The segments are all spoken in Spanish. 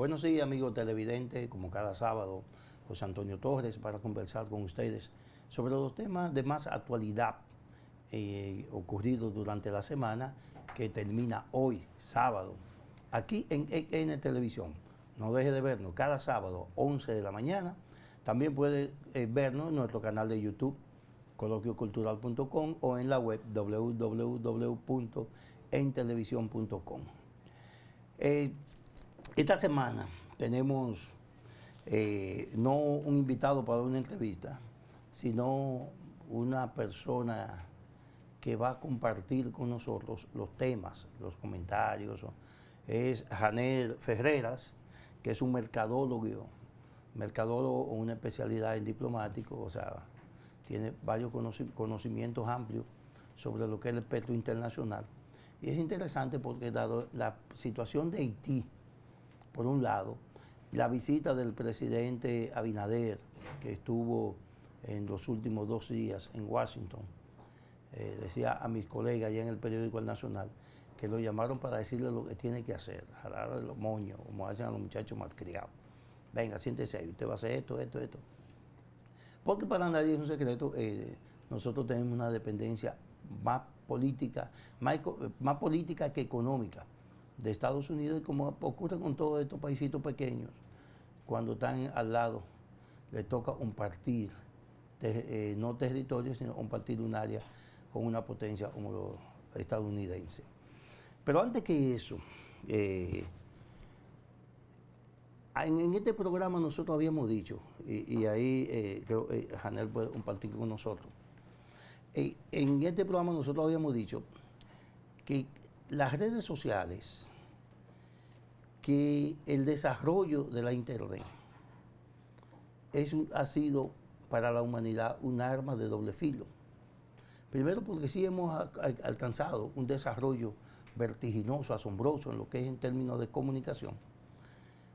Buenos días, amigos televidentes, como cada sábado, José Antonio Torres para conversar con ustedes sobre los temas de más actualidad ocurridos durante la semana que termina hoy, sábado, aquí en EN Televisión. No deje de vernos cada sábado, 11 de la mañana. También puede vernos en nuestro canal de YouTube, coloquiocultural.com, o en la web www.entelevisión.com. Esta semana tenemos no un invitado para una entrevista, sino una persona que va a compartir con nosotros los temas, los comentarios. Es Janel Ferreras, que es un mercadólogo con una especialidad en diplomático, o sea, tiene varios conocimientos amplios sobre lo que es el espectro internacional. Y es interesante porque, dado la situación de Haití, por un lado, la visita del presidente Abinader, que estuvo en los últimos 2 días en Washington, decía a mis colegas allá en el periódico El Nacional que lo llamaron para decirle lo que tiene que hacer, jalarle los moños, como hacen a los muchachos malcriados. Venga, siéntese ahí, usted va a hacer esto. Porque para nadie es un secreto, nosotros tenemos una dependencia más política que económica de Estados Unidos, y como ocurre con todos estos paisitos pequeños, cuando están al lado, les toca compartir, no territorio, sino compartir un área con una potencia como los estadounidenses. Pero antes que eso, en este programa nosotros habíamos dicho, y ahí creo que Janel puede compartir con nosotros, en este programa nosotros habíamos dicho que las redes sociales, que el desarrollo de la Internet ha sido para la humanidad un arma de doble filo. Primero porque sí hemos alcanzado un desarrollo vertiginoso, asombroso en lo que es en términos de comunicación,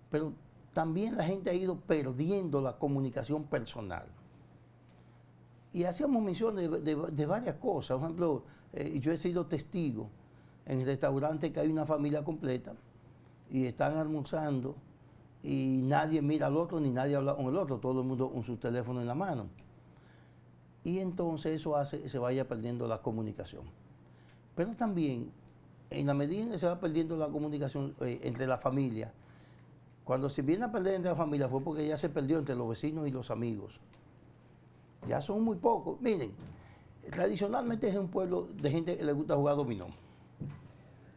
pero también la gente ha ido perdiendo la comunicación personal. Y hacíamos mención de varias cosas. Por ejemplo, yo he sido testigo en el restaurante que hay una familia completa y están almorzando y nadie mira al otro ni nadie habla con el otro, todo el mundo con su teléfono en la mano. Y entonces eso hace que se vaya perdiendo la comunicación. Pero también, en la medida en que se va perdiendo la comunicación entre la familia, cuando se viene a perder entre la familia fue porque ya se perdió entre los vecinos y los amigos. Ya son muy pocos. Miren, tradicionalmente es un pueblo de gente que le gusta jugar dominó.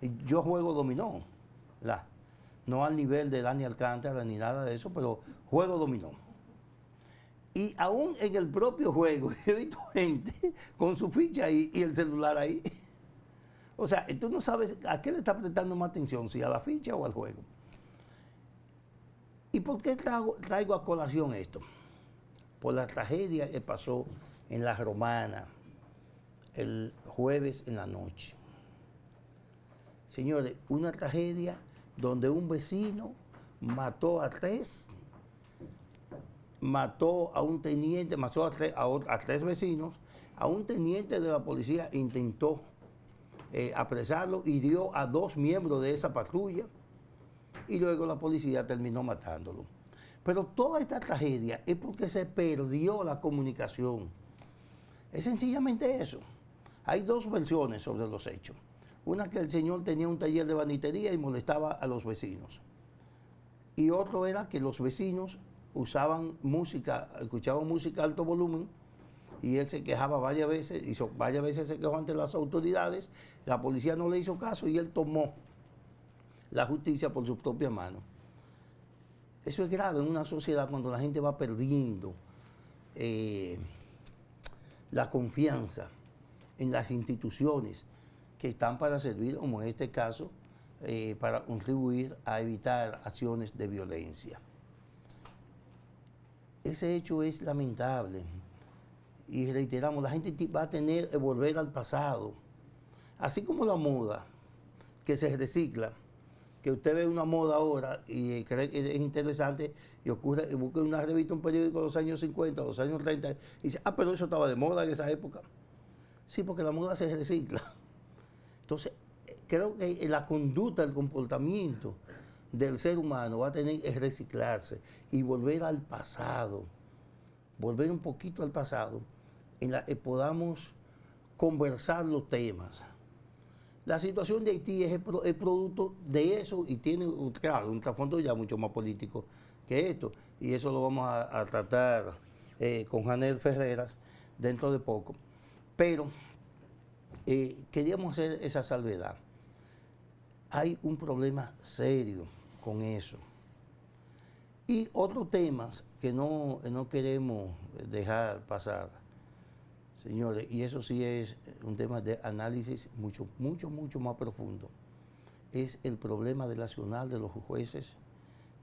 Y yo juego dominó, ¿verdad? No al nivel de Dani Alcántara ni nada de eso, pero juego dominó. Y aún en el propio juego he visto gente con su ficha ahí y el celular ahí. O sea, tú no sabes a qué le está prestando más atención, si a la ficha o al juego. ¿Y por qué traigo a colación esto? Por la tragedia que pasó en La Romana el jueves en la noche. Señores, una tragedia donde un vecino mató a 3, mató a un teniente, mató a 3 vecinos, a un teniente de la policía intentó apresarlo, hirió a 2 miembros de esa patrulla y luego la policía terminó matándolo. Pero toda esta tragedia es porque se perdió la comunicación. Es sencillamente eso. Hay 2 versiones sobre los hechos. Una, que el señor tenía un taller de banitería y molestaba a los vecinos. Y otro era que los vecinos escuchaban música a alto volumen, y él se quejaba varias veces se quejó ante las autoridades, la policía no le hizo caso y él tomó la justicia por su propia mano. Eso es grave en una sociedad cuando la gente va perdiendo la confianza en las instituciones que están para servir, como en este caso, para contribuir a evitar acciones de violencia. Ese hecho es lamentable. Y reiteramos, la gente va a tener que volver al pasado. Así como la moda, que se recicla, que usted ve una moda ahora y cree que es interesante y busca una revista, un periódico de los años 50, los años 30, y dice, pero eso estaba de moda en esa época. Sí, porque la moda se recicla. Entonces, creo que la conducta, el comportamiento del ser humano va a tener que reciclarse y volver al pasado, volver un poquito al pasado, en la que podamos conversar los temas. La situación de Haití es el producto de eso y tiene, claro, un trasfondo ya mucho más político que esto. Y eso lo vamos a tratar con Janel Ferreras dentro de poco. Pero queríamos hacer esa salvedad. Hay un problema serio con eso. Y otros temas que no queremos dejar pasar, señores, y eso sí es un tema de análisis mucho más profundo, es el problema nacional de los jueces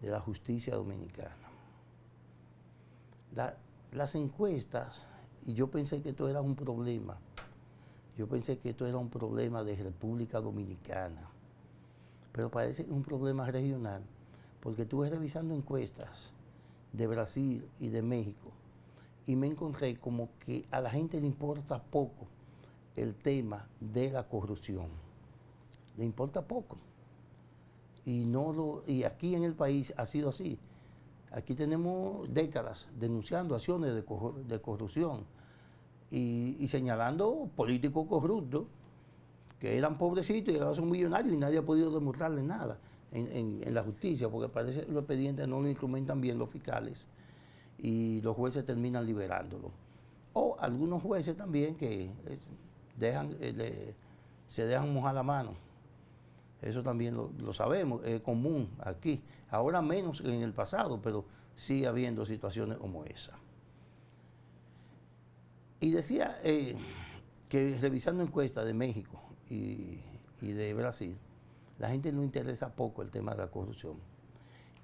de la justicia dominicana. Las encuestas, y yo pensé que esto era un problema, yo pensé que esto era un problema de República Dominicana, pero parece que es un problema regional, porque estuve revisando encuestas de Brasil y de México, y me encontré como que a la gente le importa poco el tema de la corrupción. Le importa poco. Y aquí en el país ha sido así. Aquí tenemos décadas denunciando acciones de corrupción y señalando políticos corruptos que eran pobrecitos y ahora son millonarios y nadie ha podido demostrarles nada en la justicia, porque parece que los expedientes no lo instrumentan bien los fiscales y los jueces terminan liberándolo. O algunos jueces también que se dejan mojar la mano. Eso también lo sabemos, es común aquí. Ahora menos que en el pasado, pero sigue habiendo situaciones como esa. Y decía que revisando encuestas de México y de Brasil, la gente no interesa poco el tema de la corrupción.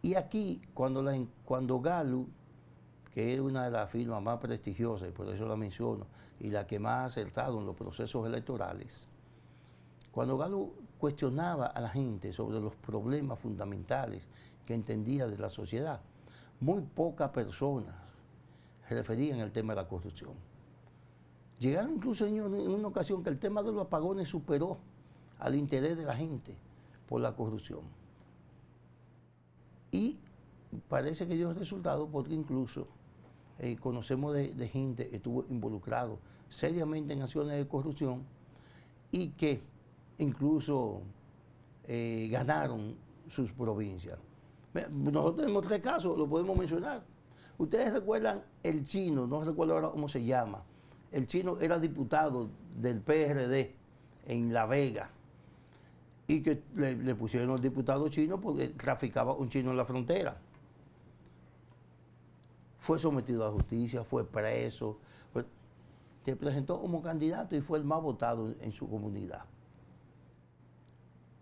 Y aquí, cuando Gallup, que es una de las firmas más prestigiosas, y por eso la menciono, y la que más ha acertado en los procesos electorales, cuando Gallup cuestionaba a la gente sobre los problemas fundamentales que entendía de la sociedad, muy pocas personas referían al tema de la corrupción. Llegaron incluso en una ocasión que el tema de los apagones superó al interés de la gente por la corrupción. Y parece que dio resultado porque incluso conocemos de gente que estuvo involucrado seriamente en acciones de corrupción y que incluso ganaron sus provincias. Nosotros tenemos 3 casos, lo podemos mencionar. Ustedes recuerdan el Chino, no recuerdo ahora cómo se llama. El Chino era diputado del PRD en La Vega y que le pusieron el diputado chino porque traficaba un chino en la frontera. Fue sometido a la justicia, fue preso, se presentó como candidato y fue el más votado en su comunidad.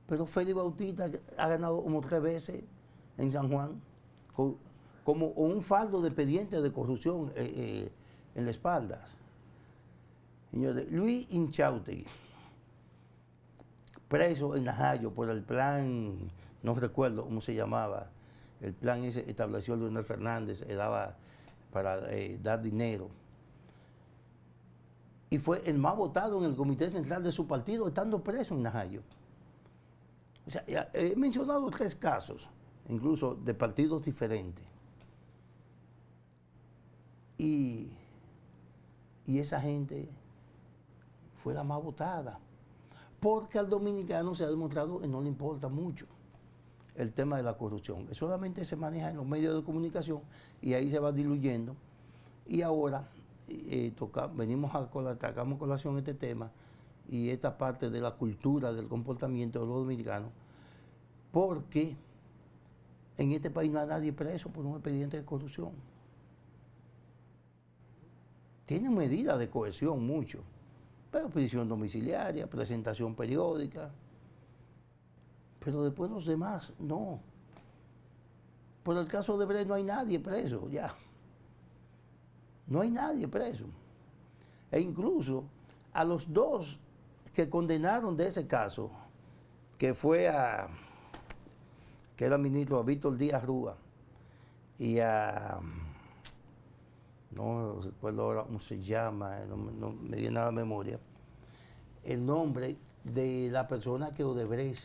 Pero Félix Bautista ha ganado como 3 veces en San Juan, como un fardo de expedientes de corrupción en la espalda. Señores, Luis Inchautegui, preso en Najayo por el plan, no recuerdo cómo se llamaba, el plan ese estableció Leonel Fernández, daba para dar dinero. Y fue el más votado en el comité central de su partido, estando preso en Najayo. O sea, he mencionado 3 casos, incluso de partidos diferentes. Y esa gente fue la más votada. Porque al dominicano se ha demostrado que no le importa mucho el tema de la corrupción. Solamente se maneja en los medios de comunicación y ahí se va diluyendo. Y ahora sacamos colación este tema y esta parte de la cultura, del comportamiento de los dominicanos, porque en este país no hay nadie preso por un expediente de corrupción. Tienen medidas de cohesión mucho, pero prisión domiciliaria, presentación periódica, pero después los demás no. Por el caso de Brecht no hay nadie preso, ya. No hay nadie preso. E incluso a los 2 que condenaron de ese caso, que era ministro a Víctor Díaz Rúa y no recuerdo ahora cómo se llama, no me viene a la memoria, el nombre de la persona que Odebrecht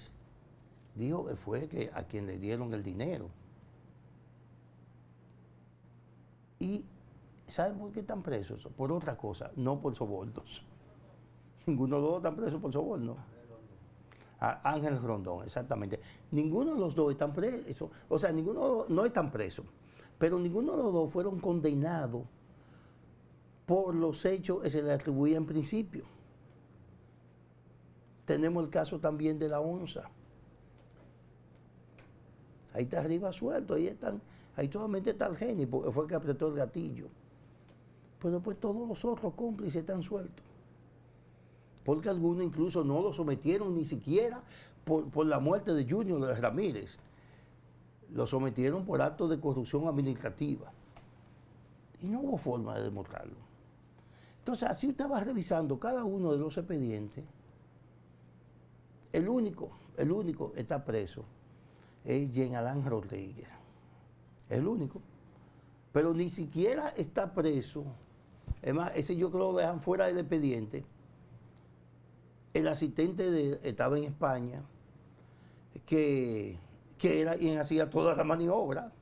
dijo que fue a quien le dieron el dinero. Y ¿saben por qué están presos? Por otra cosa, no por sobornos. Ninguno de los dos están presos por soborno. Ángel Rondón, exactamente. Ninguno de los dos están presos, o sea, ninguno de los dos no están presos, pero ninguno de los dos fueron condenados por los hechos que se le atribuían en principio. Tenemos el caso también de la onza. Ahí está arriba suelto, ahí solamente está el genio, porque fue el que apretó el gatillo. Pero después todos los otros cómplices están sueltos. Porque algunos incluso no lo sometieron ni siquiera por la muerte de Junior Ramírez. Lo sometieron por actos de corrupción administrativa. Y no hubo forma de demostrarlo. Entonces, así usted va revisando cada uno de los expedientes. El único que está preso es Jean Alain Rodríguez. El único. Pero ni siquiera está preso. Es más, ese yo creo que lo dejan fuera del expediente. El asistente estaba en España, que era quien hacía toda la maniobra.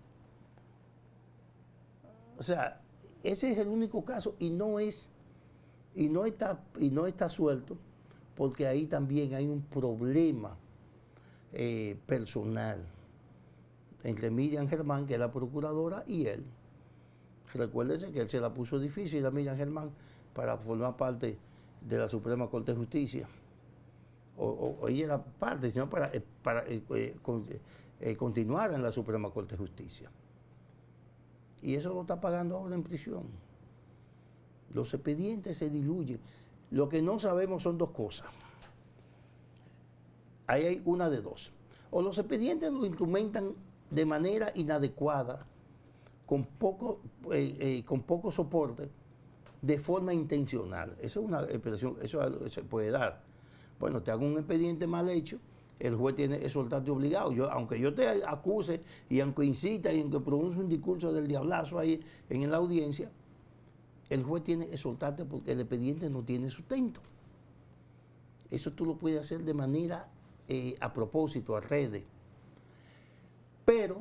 O sea, ese es el único caso y no está suelto, porque ahí también hay un problema personal entre Miriam Germán, que es la procuradora, y él. Recuérdense que él se la puso difícil a Miriam Germán para formar parte de la Suprema Corte de Justicia. O ella era parte, sino para continuar en la Suprema Corte de Justicia. Y eso lo está pagando ahora en prisión. Los expedientes se diluyen. Lo que no sabemos son dos cosas. Ahí hay una de dos. O los expedientes los instrumentan de manera inadecuada, con poco soporte, de forma intencional. Esa es una expresión, eso se puede dar. Bueno, te hago un expediente mal hecho, el juez tiene que soltarte obligado. Aunque yo te acuse y aunque incita y aunque pronuncie un discurso del diablazo ahí en la audiencia, el juez tiene que soltarte porque el expediente no tiene sustento. Eso tú lo puedes hacer de manera a propósito, a redes. Pero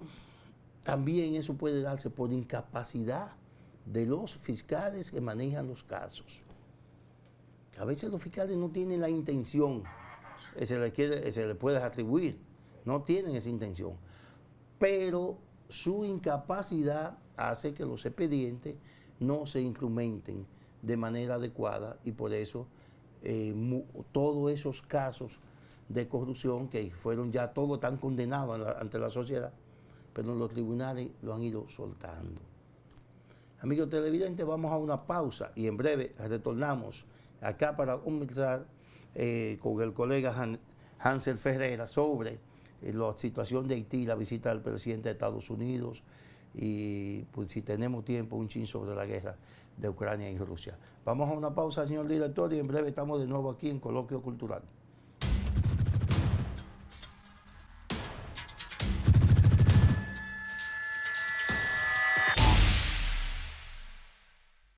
también eso puede darse por incapacidad de los fiscales que manejan los casos. A veces los fiscales no tienen la intención, se le puede atribuir, no tienen esa intención, pero su incapacidad hace que los expedientes no se instrumenten de manera adecuada y por eso todos esos casos de corrupción que fueron ya todos tan condenados ante la sociedad, pero los tribunales lo han ido soltando. Amigos televidentes, vamos a una pausa y en breve retornamos acá para conversar con el colega Hansel Ferreira sobre la situación de Haití, la visita del presidente de Estados Unidos y pues, si tenemos tiempo, un chin sobre la guerra de Ucrania y Rusia. Vamos a una pausa, señor director, y en breve estamos de nuevo aquí en Coloquio Cultural.